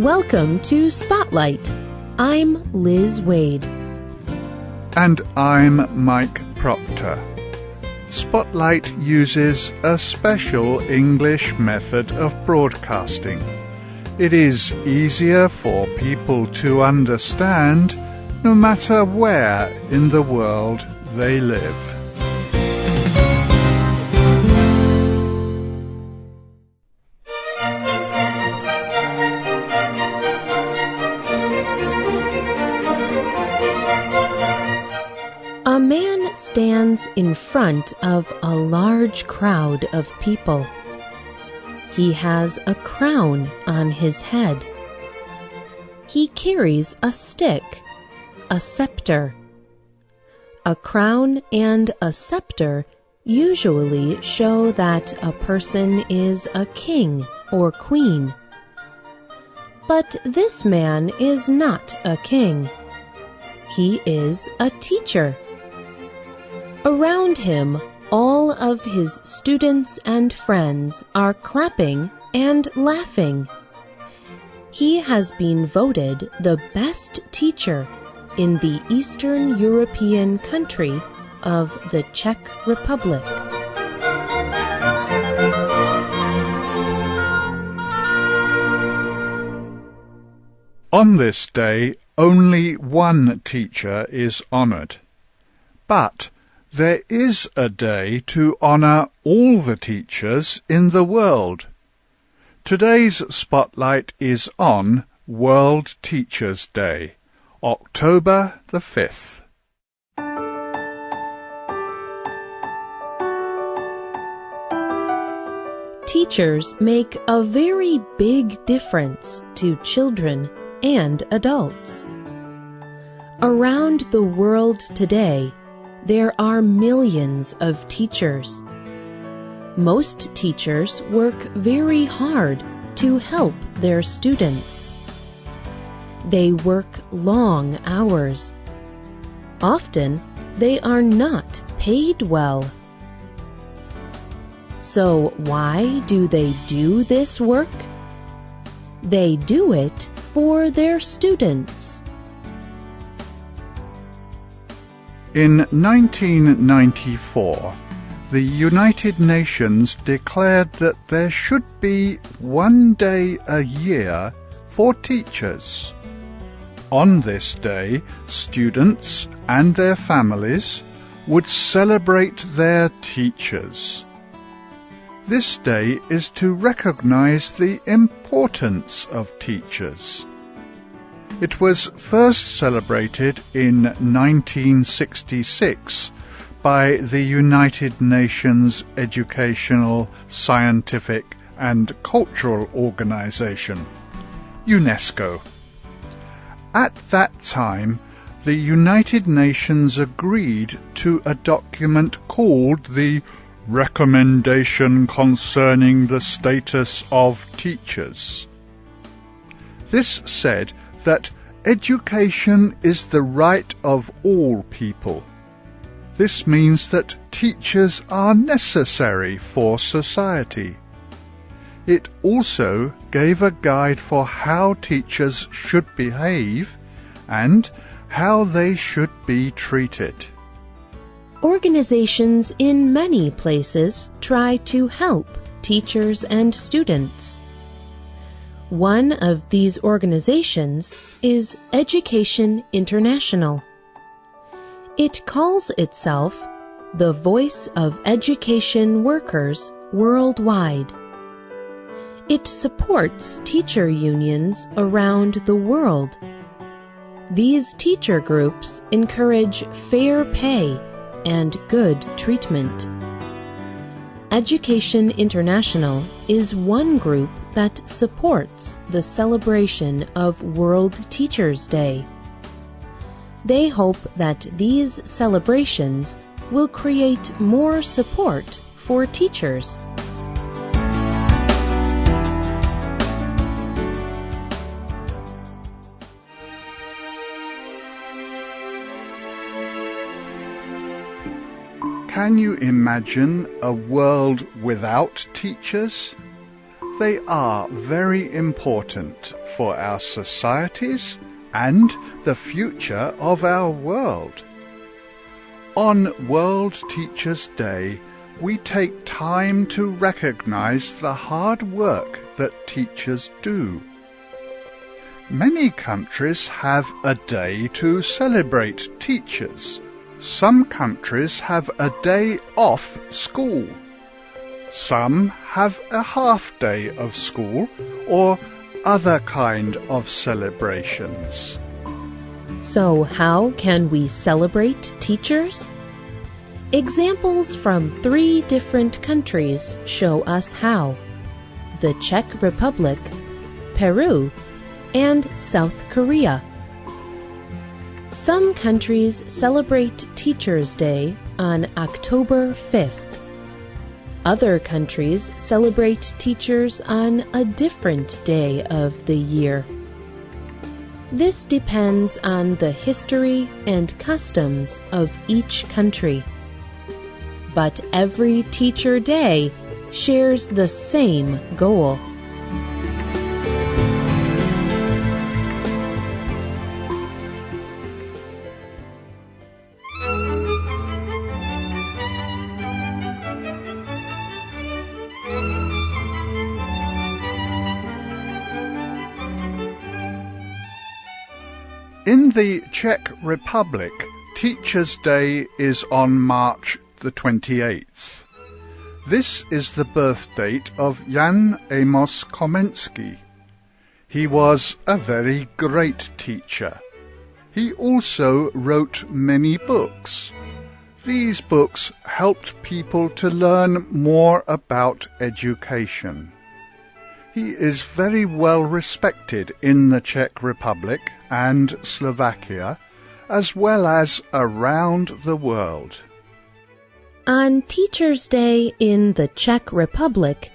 Welcome to Spotlight. I'm Liz Wade. And I'm Mike Proctor. Spotlight uses a special English method of broadcasting. It is easier for people to understand no matter where in the world they live. A man stands in front of a large crowd of people. He has a crown on his head. He carries a stick, a scepter. A crown and a scepter usually show that a person is a king or queen. But this man is not a king. He is a teacher. Around him, all of his students and friends are clapping and laughing. He has been voted the best teacher in the Eastern European country of the Czech Republic. On this day, only one teacher is honoured. But there is a day to honour all the teachers in the world. Today's spotlight is on World Teachers' Day, October the 5th. Teachers make a very big difference to children and adults. Around the world today, there are millions of teachers. Most teachers work very hard to help their students. They work long hours. Often, they are not paid well. So why do they do this work? They do it for their students. In 1994, the United Nations declared that there should be one day a year for teachers. On this day, students and their families would celebrate their teachers. This day is to recognize the importance of teachers. It was first celebrated in 1966 by the United Nations Educational, Scientific and Cultural Organization, UNESCO. At that time, the United Nations agreed to a document called the Recommendation Concerning the Status of Teachers. This said that education is the right of all people. This means that teachers are necessary for society. It also gave a guide for how teachers should behave and how they should be treated. Organizations in many places try to help teachers and students. One of these organizations is Education International. It calls itself the Voice of Education Workers Worldwide. It supports teacher unions around the world. These teacher groups encourage fair pay and good treatment. Education International is one group that supports the celebration of World Teachers' Day. They hope that these celebrations will create more support for teachers. Can you imagine a world without teachers? They are very important for our societies and the future of our world. On World Teachers' Day, we take time to recognize the hard work that teachers do. Many countries have a day to celebrate teachers. Some countries have a day off school. Some have a half day of school or other kind of celebrations. So how can we celebrate teachers? Examples from 3 different countries show us how: the Czech Republic, Peru, and South Korea. Some countries celebrate Teachers' Day on October 5th. Other countries celebrate teachers on a different day of the year. This depends on the history and customs of each country. But every Teacher Day shares the same goal. In the Czech Republic, Teachers' Day is on March the 28th. This is the birth date of Jan Amos Komenský. He was a very great teacher. He also wrote many books. These books helped people to learn more about education. He is very well respected in the Czech Republic and Slovakia, as well as around the world. On Teachers' Day in the Czech Republic,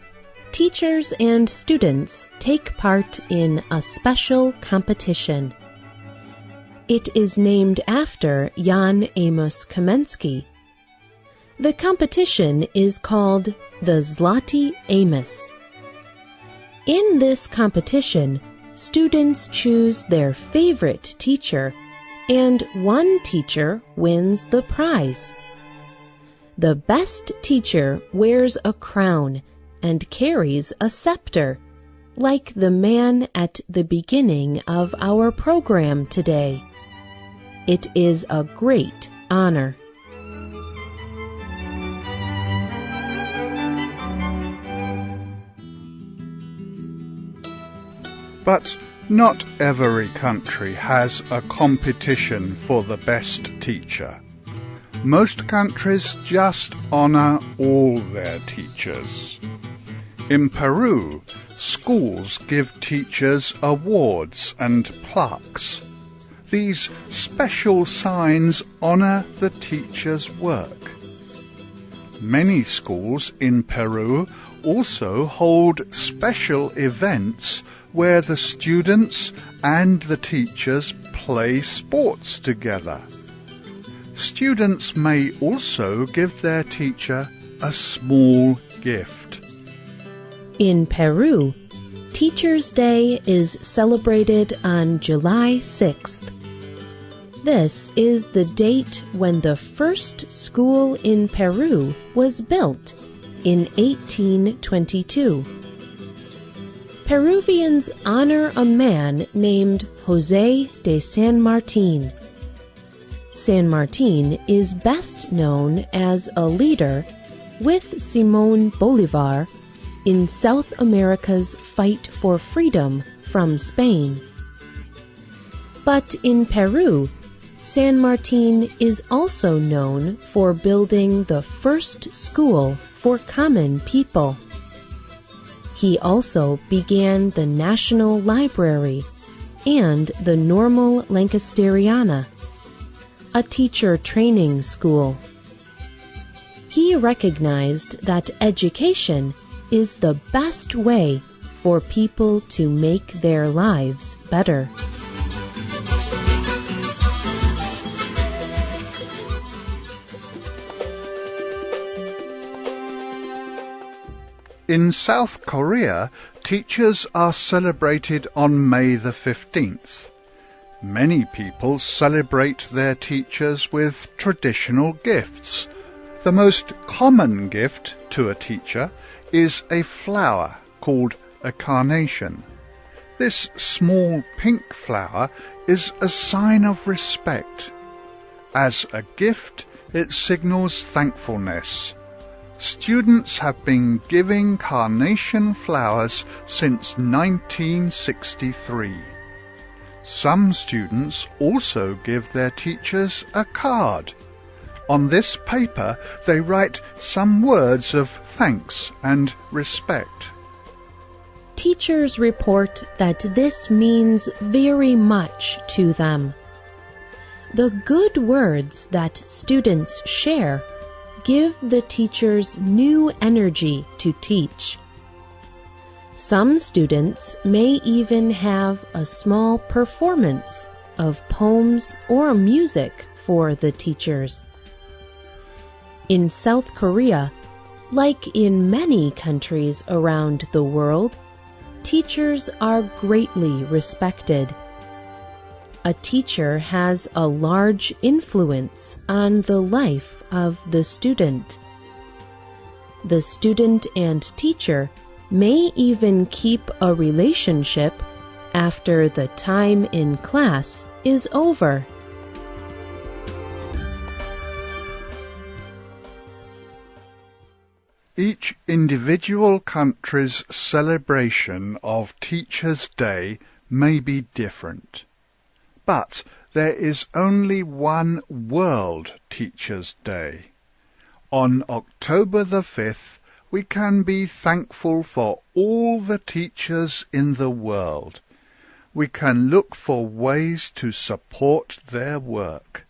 teachers and students take part in a special competition. It is named after Jan Amos Komenský. The competition is called the Zlatý Amos. In this competition, students choose their favorite teacher, and one teacher wins the prize. The best teacher wears a crown and carries a scepter, like the man at the beginning of our program today. It is a great honor. But not every country has a competition for the best teacher. Most countries just honor all their teachers. In Peru, schools give teachers awards and plaques. These special signs honor the teacher's work. Many schools in Peru also hold special events where the students and the teachers play sports together. Students may also give their teacher a small gift. In Peru, Teachers' Day is celebrated on July 6th. This is the date when the first school in Peru was built in 1822. Peruvians honor a man named José de San Martín. San Martín is best known as a leader with Simón Bolívar in South America's fight for freedom from Spain. But in Peru, San Martín is also known for building the first school for common people. He also began the National Library and the Normal Lancasteriana, a teacher training school. He recognized that education is the best way for people to make their lives better. In South Korea, teachers are celebrated on May the 15th. Many people celebrate their teachers with traditional gifts. The most common gift to a teacher is a flower called a carnation. This small pink flower is a sign of respect. As a gift, it signals thankfulness. Students have been giving carnation flowers since 1963. Some students also give their teachers a card. On this paper, they write some words of thanks and respect. Teachers report that this means very much to them. The good words that students share give the teachers new energy to teach. Some students may even have a small performance of poems or music for the teachers. In South Korea, like in many countries around the world, teachers are greatly respected. A teacher has a large influence on the life of the student. The student and teacher may even keep a relationship after the time in class is over. Each individual country's celebration of Teachers' Day may be different, but there is only one World Teachers' Day. On October the 5th, we can be thankful for all the teachers in the world. We can look for ways to support their work.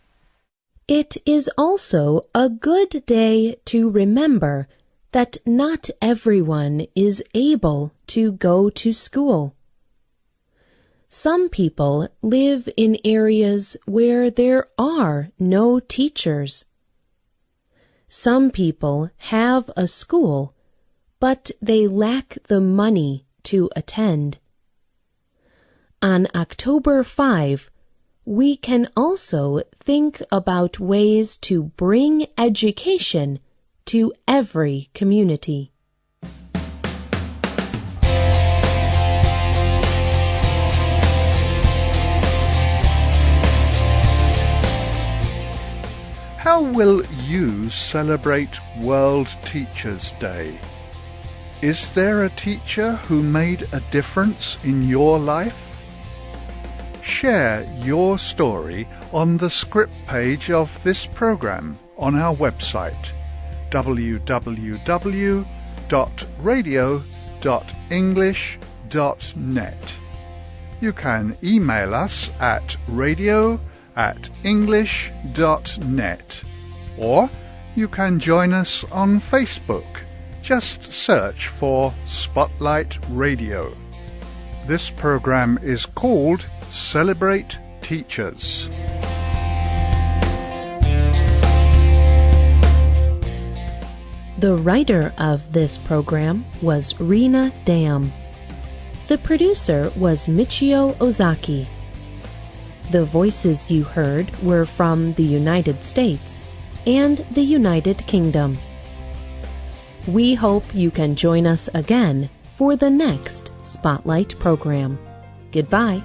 It is also a good day to remember that not everyone is able to go to school. Some people live in areas where there are no teachers. Some people have a school, but they lack the money to attend. On October 5, we can also think about ways to bring education to every community. How will you celebrate World Teachers' Day? Is there a teacher who made a difference in your life? Share your story on the script page of this program on our website www.radio.english.net. You can email us at radio@english.net, or you can join us on Facebook. Just search for Spotlight Radio. This program is called Celebrate Teachers. The writer of this program was Rena Dam. The producer was Michio Ozaki. The voices you heard were from the United States and the United Kingdom. We hope you can join us again for the next Spotlight program. Goodbye.